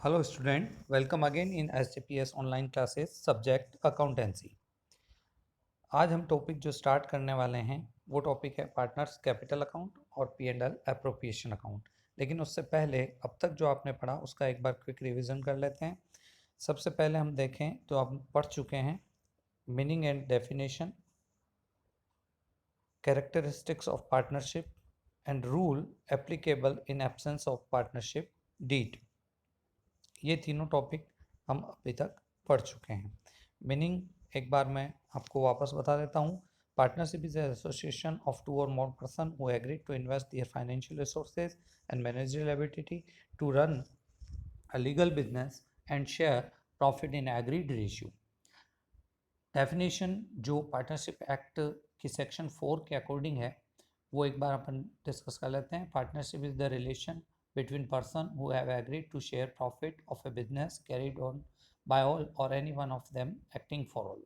Hello student, welcome again in SJPS online classes subject accountancy। आज हम topic जो start करने वाले हैं वो टॉपिक है पार्टनर्स कैपिटल अकाउंट और P&L एप्रोप्रिएशन अकाउंट। लेकिन उससे पहले अब तक जो आपने पढ़ा उसका एक बार क्विक रिवीजन कर लेते हैं। सबसे पहले हम देखें तो आप पढ़ चुके हैं meaning and definition, characteristics of partnership and rule applicable in absence of partnership deed. ये तीनों टॉपिक हम अभी तक पढ़ चुके हैं। मीनिंग एक बार मैं आपको वापस बता देता हूँ। Partnership is association of two or more person who agree to invest their financial resources and managerial ability to run a legal business and share profit in agreed ratio. Definition जो partnership act की section 4 के according है वो एक बार अपन discuss कर लेते हैं। Partnership is the relation between person who have agreed to share profit of a business carried on by all or any one of them acting for all।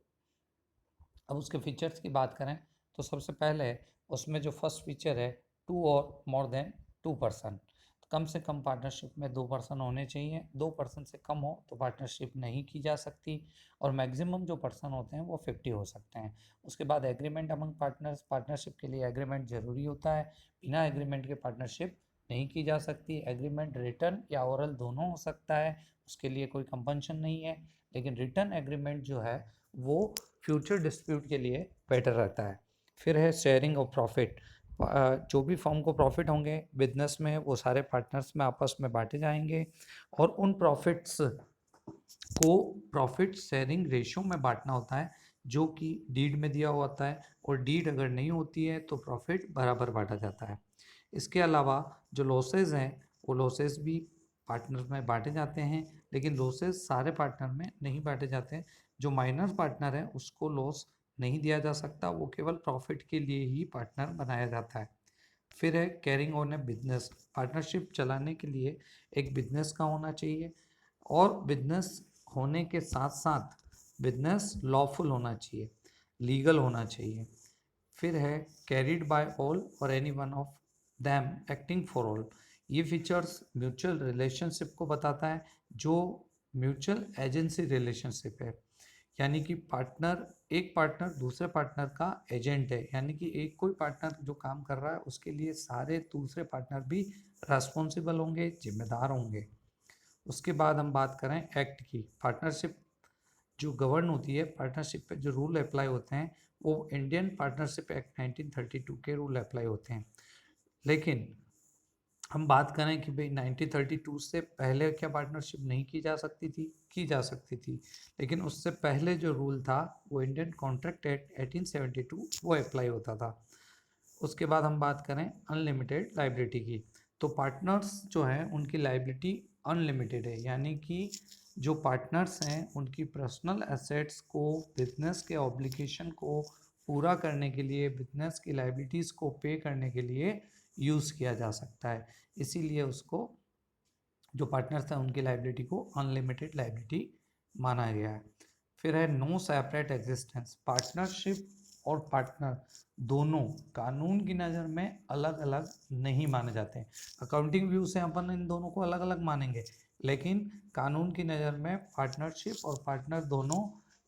अब उसके फीचर्स की बात करें तो सबसे पहले उसमें जो फर्स्ट फीचर है to or more than to person. कम से कम पार्टनरशिप में 2 पर्सन होने चाहिए। 2 पर्सन से कम हो तो पार्टनरशिप नहीं की जा सकती और मैक्सिमम जो पर्सन होते हैं वो 50 हो सकते हैं। उसके बाद एग्रीमेंट अमंग पार्टनर्स। पार्टनरशिप के लिए एग्रीमेंट ज़रूरी होता है। बिना एग्रीमेंट के पार्टनरशिप नहीं की जा सकती। एग्रीमेंट रिटन या ओरल दोनों हो सकता है, उसके लिए कोई कंपल्शन नहीं है। लेकिन रिटन एग्रीमेंट जो है वो फ्यूचर डिस्प्यूट के लिए बेटर रहता है। फिर है शेयरिंग ऑफ प्रॉफिट। जो भी फर्म को प्रॉफिट होंगे बिजनेस में वो सारे पार्टनर्स में आपस में बांटे जाएंगे और उन प्रॉफिट्स को प्रॉफिट शेयरिंग रेशियो में बांटना होता है जो कि डीड में दिया हुआ होता है और डीड अगर नहीं होती है तो प्रॉफिट बराबर बांटा जाता है। इसके अलावा जो लॉसेज हैं वो लॉसेज भी पार्टनर में बांटे जाते हैं, लेकिन लॉसेज सारे पार्टनर में नहीं बांटे जाते हैं। जो माइनर पार्टनर है उसको लॉस नहीं दिया जा सकता, वो केवल प्रॉफिट के लिए ही पार्टनर बनाया जाता है। फिर है carrying on A business. Partnership चलाने के लिए एक बिजनेस का होना चाहिए और बिजनेस होने के साथ साथ बिजनेस लॉफुल होना चाहिए, लीगल होना चाहिए। फिर है कैरिड बाय ऑल और any one of them acting for all. ये फीचर्स म्यूचुअल रिलेशनशिप को बताता है जो म्यूचुअल एजेंसी रिलेशनशिप है, यानी कि एक पार्टनर दूसरे पार्टनर का एजेंट है, यानी कि एक कोई पार्टनर जो काम कर रहा है उसके लिए सारे दूसरे पार्टनर भी रेस्पॉन्सिबल होंगे, जिम्मेदार होंगे। उसके बाद हम बात करें एक्ट की। पार्टनरशिप जो गवर्न होती है, पार्टनरशिप पे जो रूल अप्लाई होते हैं वो इंडियन पार्टनरशिप एक्ट 1932 के रूल अप्लाई होते हैं। लेकिन हम बात करें कि भाई 1932 से पहले क्या पार्टनरशिप नहीं की जा सकती थी? की जा सकती थी, लेकिन उससे पहले जो रूल था वो इंडियन कॉन्ट्रैक्ट एक्ट 1872 वो अप्लाई होता था। उसके बाद हम बात करें अनलिमिटेड लाइबिलिटी की, तो पार्टनर्स जो हैं उनकी लाइबिलिटी अनलिमिटेड है, यानी कि जो पार्टनर्स हैं उनकी पर्सनल एसेट्स को बिजनेस के ऑब्लिगेशन को पूरा करने के लिए, बिजनेस की लाइबिलिटीज़ को पे करने के लिए यूज़ किया जा सकता है। इसीलिए उसको जो पार्टनर्स हैं उनकी लाइबिलिटी को अनलिमिटेड लाइबिलिटी माना गया है। फिर है नो सेपरेट एग्जिस्टेंस। पार्टनरशिप और पार्टनर दोनों कानून की नज़र में अलग अलग नहीं माने जाते हैं। अकाउंटिंग व्यू से अपन इन दोनों को अलग अलग मानेंगे, लेकिन कानून की नज़र में पार्टनरशिप और पार्टनर दोनों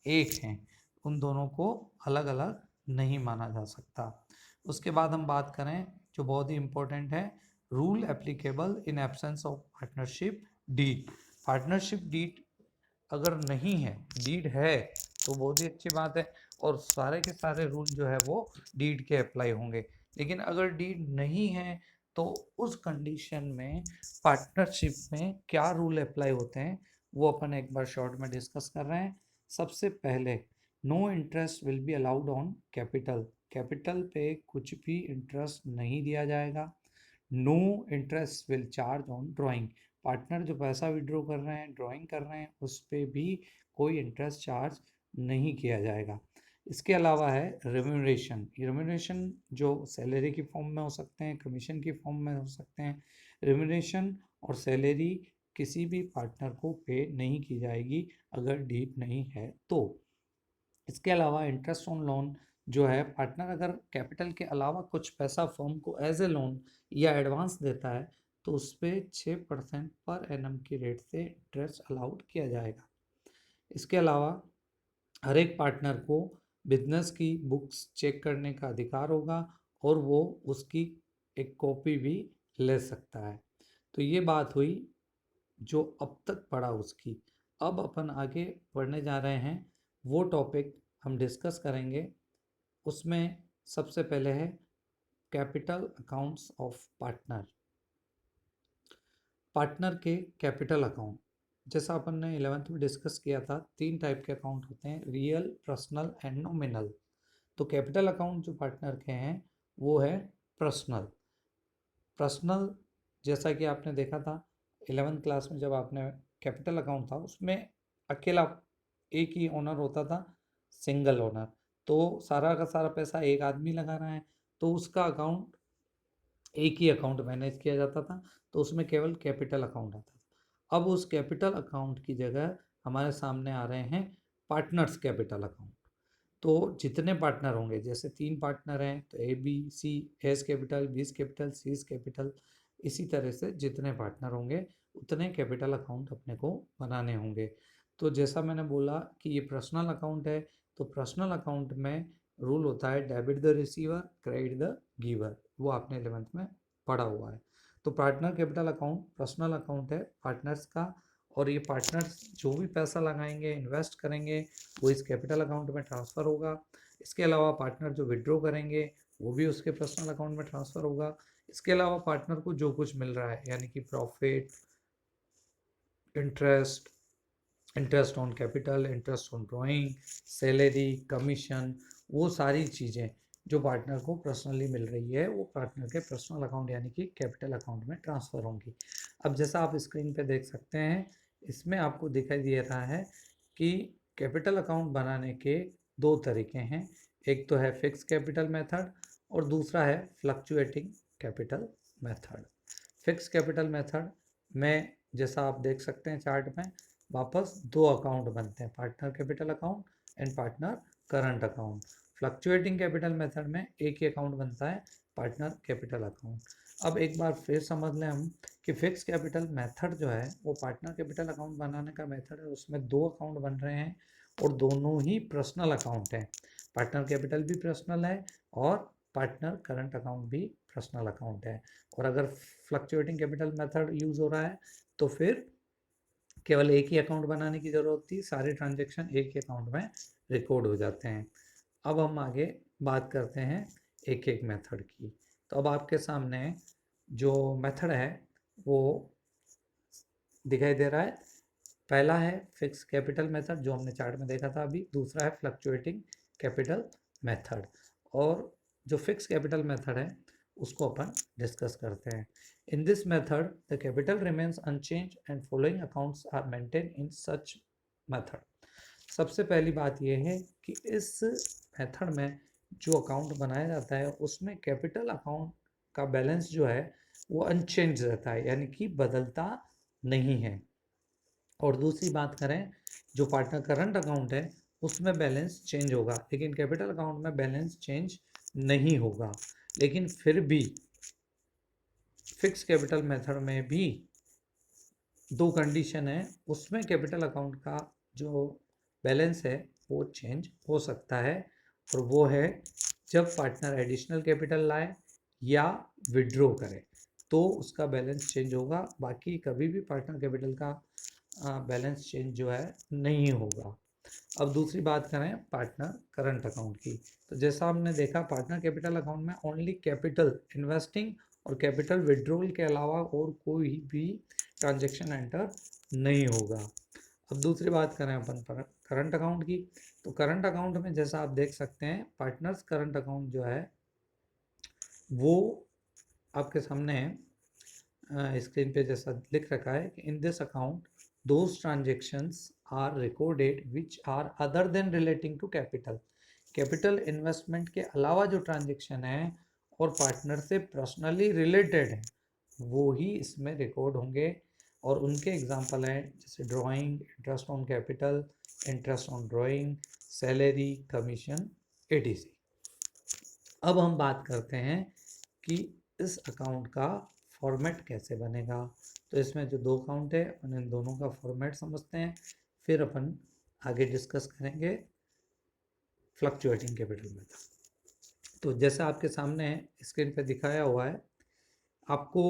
एक हैं, उन दोनों को अलग अलग नहीं माना जा सकता। उसके बाद हम बात करें जो बहुत ही इम्पोर्टेंट है, rule applicable in absence of partnership deed. Partnership deed अगर नहीं है, डीड है तो बहुत ही अच्छी बात है और सारे के सारे रूल जो है वो डीड के अप्लाई होंगे। लेकिन अगर डीड नहीं है तो उस कंडीशन में पार्टनरशिप में क्या रूल अप्लाई होते हैं वो अपन एक बार शॉर्ट में डिस्कस कर रहे हैं। सबसे पहले no interest will be allowed on capital. Capital पे कुछ भी इंटरेस्ट नहीं दिया जाएगा। No interest will charge on drawing. Partner जो पैसा विड्रॉ कर रहे हैं, ड्राइंग कर रहे हैं, उस पर भी कोई इंटरेस्ट चार्ज नहीं किया जाएगा। इसके अलावा है रेम्यूनरेशन। रेम्यूनरेशन जो सैलरी की फॉर्म में हो सकते हैं, कमीशन की फॉर्म में हो सकते हैं। रेम्यूनरेशन और सैलरी किसी भी पार्टनर को पे नहीं की जाएगी अगर डीड नहीं है तो। इसके अलावा इंटरेस्ट ऑन लोन जो है, पार्टनर अगर कैपिटल के अलावा कुछ पैसा फर्म को एज ए लोन या एडवांस देता है तो उस पर 6% पर एनम की रेट से इंटरेस्ट अलाउड किया जाएगा। इसके अलावा हर एक पार्टनर को बिजनेस की बुक्स चेक करने का अधिकार होगा और वो उसकी एक कॉपी भी ले सकता है। तो ये बात हुई जो अब तक पढ़ा उसकी। अब अपन आगे पढ़ने जा रहे हैं, वो टॉपिक हम डिस्कस करेंगे। उसमें सबसे पहले है capital accounts of partner. Partner के कैपिटल अकाउंट, जैसा अपन ने 11th में डिस्कस किया था, 3 टाइप के अकाउंट होते हैं, रियल, पर्सनल एंड नॉमिनल। तो कैपिटल अकाउंट जो पार्टनर के हैं वो है पर्सनल। पर्सनल जैसा कि आपने देखा था 11th क्लास में, जब आपने कैपिटल अकाउंट था उसमें अकेला एक ही ओनर होता था, सिंगल ओनर। तो सारा का सारा पैसा एक आदमी लगा रहा है, तो उसका अकाउंट एक ही अकाउंट मैनेज किया जाता था, तो उसमें केवल कैपिटल अकाउंट आता था। अब उस कैपिटल अकाउंट की जगह हमारे सामने आ रहे हैं पार्टनर्स कैपिटल अकाउंट। तो जितने पार्टनर होंगे, जैसे 3 पार्टनर हैं तो A B C, A's capital, B capital, C capital, इसी तरह से जितने पार्टनर होंगे उतने कैपिटल अकाउंट अपने को बनाने होंगे। तो जैसा मैंने बोला कि ये पर्सनल अकाउंट है, तो पर्सनल अकाउंट में रूल होता है debit the receiver, credit the giver. वो आपने 11th में पढ़ा हुआ है। तो partner capital account personal account है पार्टनर्स का, और ये पार्टनर्स जो भी पैसा लगाएंगे, इन्वेस्ट करेंगे, वो इस कैपिटल अकाउंट में ट्रांसफ़र होगा। इसके अलावा पार्टनर जो विड्रॉ करेंगे वो भी उसके पर्सनल अकाउंट में ट्रांसफ़र होगा। इसके अलावा पार्टनर को जो कुछ मिल रहा है, यानी कि profit, interest, interest on capital, interest on drawing, salary, commission, वो सारी चीज़ें जो पार्टनर को पर्सनली मिल रही है वो पार्टनर के पर्सनल अकाउंट यानी कि कैपिटल अकाउंट में ट्रांसफ़र होंगी। अब जैसा आप स्क्रीन पे देख सकते हैं, इसमें आपको दिखाई दे रहा है कि कैपिटल अकाउंट बनाने के 2 तरीके हैं। एक तो है फिक्स कैपिटल मेथड और दूसरा है fluctuating capital method. Fix capital method में जैसा आप देख सकते हैं चार्ट में, वापस 2 अकाउंट बनते हैं, partner capital account and partner current account. Fluctuating capital method में एक ही अकाउंट बनता है, पार्टनर कैपिटल अकाउंट। अब एक बार फिर समझ लें हम कि फिक्स कैपिटल मेथड जो है वो पार्टनर कैपिटल अकाउंट बनाने का मेथड है। उसमें 2 अकाउंट बन रहे हैं और दोनों ही पर्सनल अकाउंट हैं। पार्टनर कैपिटल भी पर्सनल है और पार्टनर करंट अकाउंट भी पर्सनल अकाउंट है। और अगर फ्लक्चुएटिंग कैपिटल मेथड यूज़ हो रहा है तो फिर केवल एक ही अकाउंट बनाने की ज़रूरत थी, सारे ट्रांजेक्शन एक ही अकाउंट में रिकॉर्ड हो जाते हैं। अब हम आगे बात करते हैं एक एक मेथड की। तो अब आपके सामने जो मेथड है वो दिखाई दे रहा है। पहला है फिक्स कैपिटल मेथड जो हमने चार्ट में देखा था अभी, दूसरा है फ्लक्चुएटिंग कैपिटल मेथड। और जो फिक्स कैपिटल मेथड है उसको अपन डिस्कस करते हैं। In this method the capital remains unchanged and following accounts are maintain in such method. सबसे पहली बात यह है कि इस मेथड में जो अकाउंट बनाया जाता है उसमें कैपिटल अकाउंट का बैलेंस जो है वो अनचेंज रहता है, यानी कि बदलता नहीं है। और दूसरी बात करें, जो पार्टनर करंट अकाउंट है उसमें बैलेंस चेंज होगा, लेकिन कैपिटल अकाउंट में बैलेंस चेंज नहीं होगा। लेकिन फिर भी फिक्स कैपिटल मेथड में भी 2 कंडीशन है, उसमें कैपिटल अकाउंट का जो बैलेंस है वो चेंज हो सकता है, और वो है जब पार्टनर एडिशनल कैपिटल लाए या विड्रॉ करे तो उसका बैलेंस चेंज होगा। बाकी कभी भी पार्टनर कैपिटल का बैलेंस चेंज जो है नहीं होगा। अब दूसरी बात करें पार्टनर करंट अकाउंट की, तो जैसा हमने देखा पार्टनर कैपिटल अकाउंट में ओनली कैपिटल इन्वेस्टिंग और कैपिटल विड्रॉल के अलावा और कोई भी ट्रांजैक्शन एंटर नहीं होगा। अब दूसरी बात करें अपन करंट अकाउंट की, तो करंट अकाउंट में जैसा आप देख सकते हैं पार्टनर्स करंट अकाउंट जो है वो आपके सामने स्क्रीन पे जैसा लिख रखा है कि in this account those transactions are recorded which are other than relating to capital। Capital investment के अलावा जो ट्रांजेक्शन है और पार्टनर से पर्सनली रिलेटेड है वो ही इसमें रिकॉर्ड होंगे, और उनके एग्जांपल हैं जैसे drawing, interest on capital, interest on drawing, salary, commission, etc. अब हम बात करते हैं कि इस अकाउंट का फॉर्मेट कैसे बनेगा। तो इसमें जो दो अकाउंट है उन दोनों का फॉर्मेट समझते हैं, फिर अपन आगे डिस्कस करेंगे फ्लक्चुएटिंग कैपिटल मेथड। तो जैसा आपके सामने स्क्रीन पे दिखाया हुआ है, आपको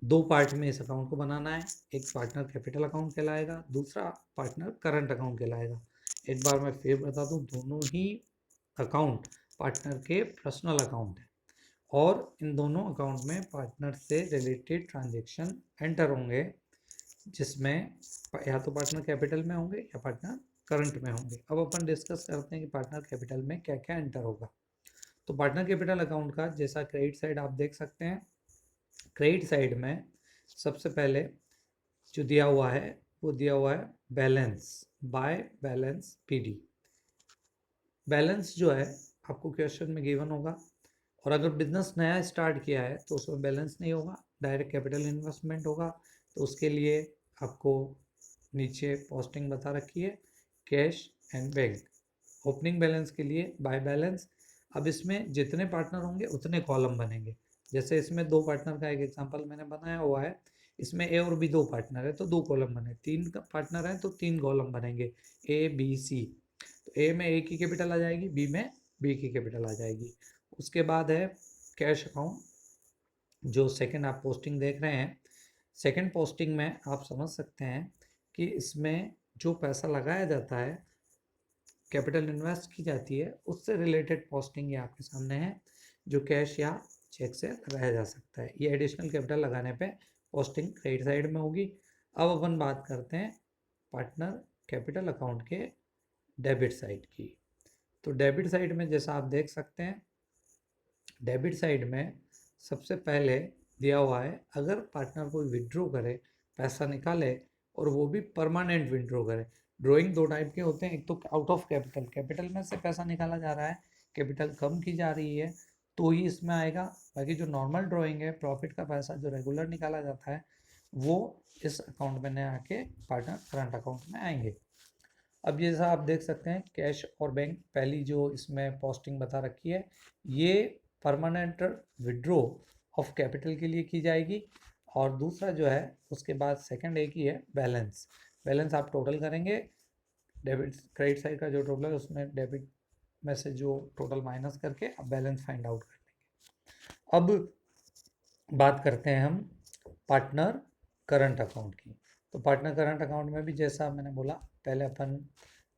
दो पार्ट में इस अकाउंट को बनाना है। एक पार्टनर कैपिटल अकाउंट कहलाएगा, दूसरा पार्टनर करंट अकाउंट कहलाएगा। एक बार मैं फिर बता दूं, दोनों ही अकाउंट पार्टनर के पर्सनल अकाउंट है और इन दोनों अकाउंट में पार्टनर से रिलेटेड ट्रांजेक्शन एंटर होंगे, जिसमें या तो पार्टनर कैपिटल में होंगे या पार्टनर करंट में होंगे। अब अपन डिस्कस करते हैं कि पार्टनर कैपिटल में क्या क्या एंटर होगा। तो पार्टनर कैपिटल अकाउंट का जैसा क्रेडिट साइड आप देख सकते हैं, क्रेडिट साइड में सबसे पहले जो दिया हुआ है वो दिया हुआ है balance by balance PD. Balance जो है आपको क्वेश्चन में गिवन होगा, और अगर बिजनेस नया स्टार्ट किया है तो उसमें बैलेंस नहीं होगा, डायरेक्ट कैपिटल इन्वेस्टमेंट होगा। तो उसके लिए आपको नीचे पोस्टिंग बता रखी है, cash and bank. Opening balance के लिए बाय बैलेंस। अब इसमें जितने पार्टनर होंगे उतने कॉलम बनेंगे। जैसे इसमें दो पार्टनर का एक एग्जांपल मैंने बनाया हुआ है, इसमें ए और बी दो पार्टनर है तो दो कॉलम बने, तीन पार्टनर हैं तो तीन कॉलम बनेंगे, ए बी सी। तो ए में ए की कैपिटल आ जाएगी, बी में बी की कैपिटल आ जाएगी। उसके बाद है कैश अकाउंट, जो सेकंड आप पोस्टिंग देख रहे हैं। सेकंड पोस्टिंग में आप समझ सकते हैं कि इसमें जो पैसा लगाया जाता है, कैपिटल इन्वेस्ट की जाती है, उससे रिलेटेड पोस्टिंग ये आपके सामने है, जो कैश या चेक से लगाया जा सकता है। ये एडिशनल कैपिटल लगाने पे पोस्टिंग क्रेडिट साइड में होगी। अब अपन बात करते हैं पार्टनर कैपिटल अकाउंट के डेबिट साइड की। तो डेबिट साइड में जैसा आप देख सकते हैं, डेबिट साइड में सबसे पहले दिया हुआ है, अगर पार्टनर कोई विड्रॉ करे, पैसा निकाले और वो भी परमानेंट विड्रॉ करे। ड्रॉइंग दो टाइप के होते हैं, एक तो आउट ऑफ कैपिटल, कैपिटल में से पैसा निकाला जा रहा है, कैपिटल कम की जा रही है तो ही इसमें आएगा। बाकी जो नॉर्मल ड्रॉइंग है, प्रॉफिट का पैसा जो रेगुलर निकाला जाता है, वो इस अकाउंट में नहीं आके पार्टनर करंट अकाउंट में आएंगे। अब जैसा आप देख सकते हैं कैश और बैंक, पहली जो इसमें पोस्टिंग बता रखी है, ये परमानेंट विड्रॉ ऑफ कैपिटल के लिए की जाएगी। और दूसरा जो है उसके बाद सेकंड एक ही है बैलेंस। बैलेंस आप टोटल करेंगे, डेबिट क्रेडिट साइड का जो टोटल है उसमें डेबिट में से जो टोटल माइनस करके अब बैलेंस फाइंड आउट कर लेंगे। अब बात करते हैं हम पार्टनर करंट अकाउंट की। तो पार्टनर करंट अकाउंट में भी जैसा मैंने बोला, पहले अपन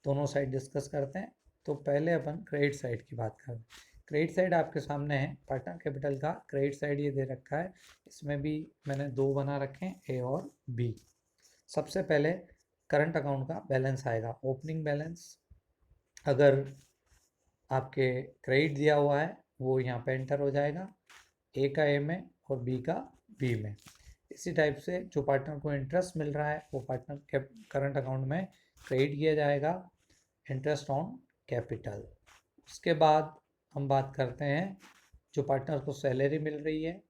दोनों साइड डिस्कस करते हैं। तो पहले अपन क्रेडिट साइड की बात करें। क्रेडिट साइड आपके सामने है, पार्टनर कैपिटल का क्रेडिट साइड ये दे रखा है, इसमें भी मैंने दो बना रखे हैं, ए और बी। सबसे पहले करंट अकाउंट का बैलेंस आएगा, ओपनिंग बैलेंस। अगर आपके क्रेडिट दिया हुआ है वो यहाँ पे एंटर हो जाएगा, ए का ए में और बी का बी में। इसी टाइप से जो पार्टनर को इंटरेस्ट मिल रहा है वो पार्टनर करंट अकाउंट में क्रेडिट किया जाएगा, इंटरेस्ट ऑन कैपिटल। उसके बाद हम बात करते हैं जो पार्टनर को सैलरी मिल रही है,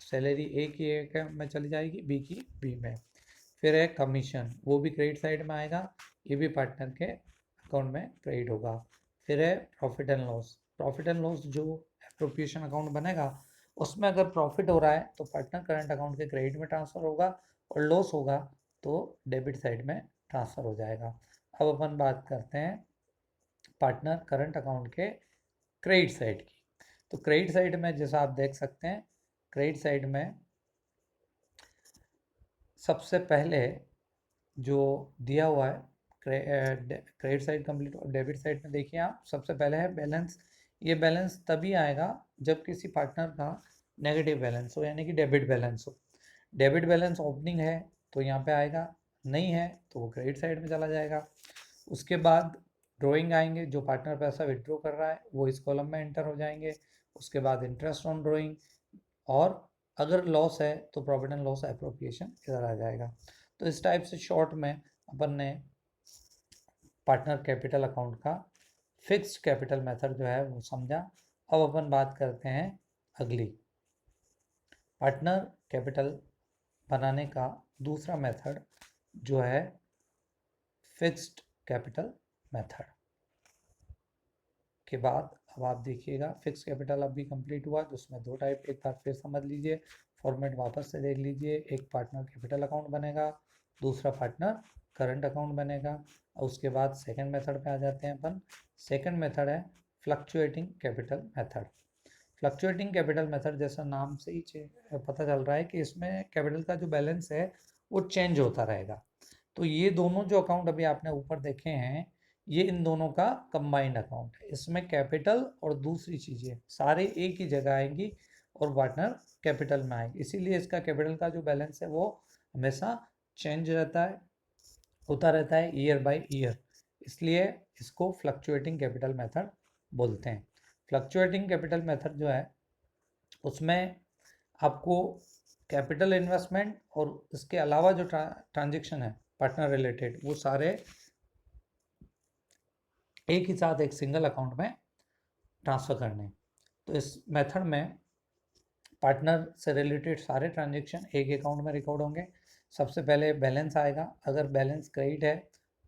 सैलरी ए की ए में चली जाएगी, बी की बी में। फिर है कमीशन, वो भी क्रेडिट साइड में आएगा, ये भी पार्टनर के अकाउंट में क्रेडिट होगा। फिर है profit and loss. Profit and loss जो एप्रोप्रिएशन अकाउंट बनेगा, उसमें अगर प्रॉफिट हो रहा है तो पार्टनर करंट अकाउंट के क्रेडिट में ट्रांसफ़र होगा, और लॉस होगा तो डेबिट साइड में ट्रांसफ़र हो जाएगा। अब अपन बात करते हैं पार्टनर करंट अकाउंट के क्रेडिट साइड की। तो क्रेडिट साइड में जैसा आप देख सकते हैं, क्रेडिट साइड में सबसे पहले जो दिया हुआ है क्रेडिट साइड कंप्लीट, और डेबिट साइड में देखिए आप, सबसे पहले है बैलेंस। ये बैलेंस तभी आएगा जब किसी पार्टनर का नेगेटिव बैलेंस हो, यानी कि डेबिट बैलेंस हो। डेबिट बैलेंस ओपनिंग है तो यहाँ पे आएगा, नहीं है तो वो क्रेडिट साइड में चला जाएगा। उसके बाद ड्रॉइंग आएंगे, जो पार्टनर पैसा विड्रॉ कर रहा है वो इस कॉलम में एंटर हो जाएंगे। उसके बाद इंटरेस्ट ऑन ड्रॉइंग, और अगर लॉस है तो प्रॉफिट एंड लॉस एप्रोप्रिएशन इधर आ जाएगा। तो इस टाइप से शॉर्ट में अपन ने पार्टनर कैपिटल अकाउंट का फिक्स्ड कैपिटल मेथड जो है वो समझा। अब अपन बात करते हैं अगली, पार्टनर कैपिटल बनाने का दूसरा मेथड जो है फिक्स्ड कैपिटल मेथड के बाद। अब आप देखिएगा फिक्स कैपिटल अभी कंप्लीट हुआ, जिसमें दो टाइप, एक बार फिर समझ लीजिए। फॉर्मेट वापस से देख लीजिए, एक पार्टनर कैपिटल अकाउंट बनेगा, दूसरा पार्टनर करंट अकाउंट बनेगा। और उसके बाद सेकंड मेथड पे आ जाते हैं अपन। सेकंड मेथड है fluctuating capital method. Fluctuating capital method जैसा नाम से ही पता चल रहा है कि इसमें कैपिटल का जो बैलेंस है वो चेंज होता रहेगा। तो ये दोनों जो अकाउंट अभी आपने ऊपर देखे हैं, ये इन दोनों का कंबाइंड अकाउंट है। इसमें कैपिटल और दूसरी चीज़ें सारे एक ही जगह आएंगी और पार्टनर कैपिटल में आएंगे, इसीलिए इसका कैपिटल का जो बैलेंस है वो हमेशा चेंज रहता है, होता रहता है ईयर बाय ईयर, इसलिए इसको फ्लक्चुएटिंग कैपिटल मेथड बोलते हैं। फ्लक्चुएटिंग कैपिटल मेथड जो है उसमें आपको कैपिटल इन्वेस्टमेंट और इसके अलावा जो ट्रांजेक्शन है पार्टनर रिलेटेड वो सारे एक ही साथ एक सिंगल अकाउंट में ट्रांसफ़र करने। तो इस मेथड में पार्टनर से रिलेटेड सारे ट्रांजेक्शन एक अकाउंट में रिकॉर्ड होंगे। सबसे पहले बैलेंस आएगा, अगर बैलेंस क्रेडिट है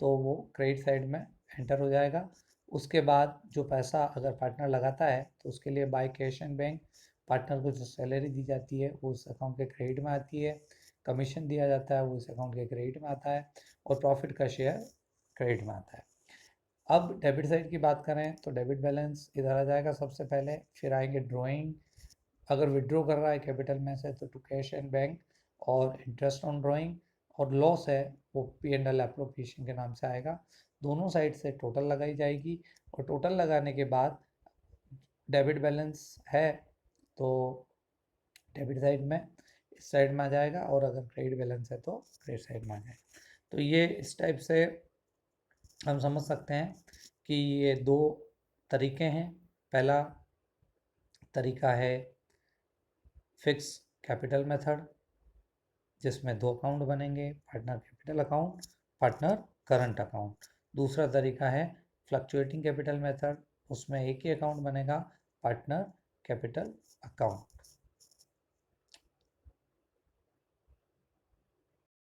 तो वो क्रेडिट साइड में एंटर हो जाएगा। उसके बाद जो पैसा अगर पार्टनर लगाता है तो उसके लिए by cash and bank partner को जो सैलरी दी जाती है वो उस अकाउंट के क्रेडिट में आती है, कमीशन दिया जाता है वो इस अकाउंट के क्रेडिट में आता है, और प्रॉफिट का शेयर क्रेडिट में आता है। अब डेबिट साइड की बात करें तो डेबिट बैलेंस इधर आ जाएगा सबसे पहले, फिर आएंगे ड्रॉइंग, अगर विड्रॉ कर रहा है कैपिटल में से तो टू कैश एंड बैंक और इंटरेस्ट ऑन ड्रॉइंग, और लॉस है वो P&L एप्रोप्रिएशन के नाम से आएगा। दोनों साइड से टोटल लगाई जाएगी और टोटल लगाने के बाद डेबिट बैलेंस है तो डेबिट साइड में इस साइड में आ जाएगा, और अगर क्रेडिट बैलेंस है तो क्रेडिट साइड में आ जाएगा। तो ये इस टाइप से हम समझ सकते हैं कि ये दो तरीके हैं। पहला तरीका है फिक्स कैपिटल मेथड जिसमें दो अकाउंट बनेंगे, partner capital account, partner current account. दूसरा तरीका है फ्लक्चुएटिंग कैपिटल मेथड, उसमें एक ही अकाउंट बनेगा, पार्टनर कैपिटल अकाउंट।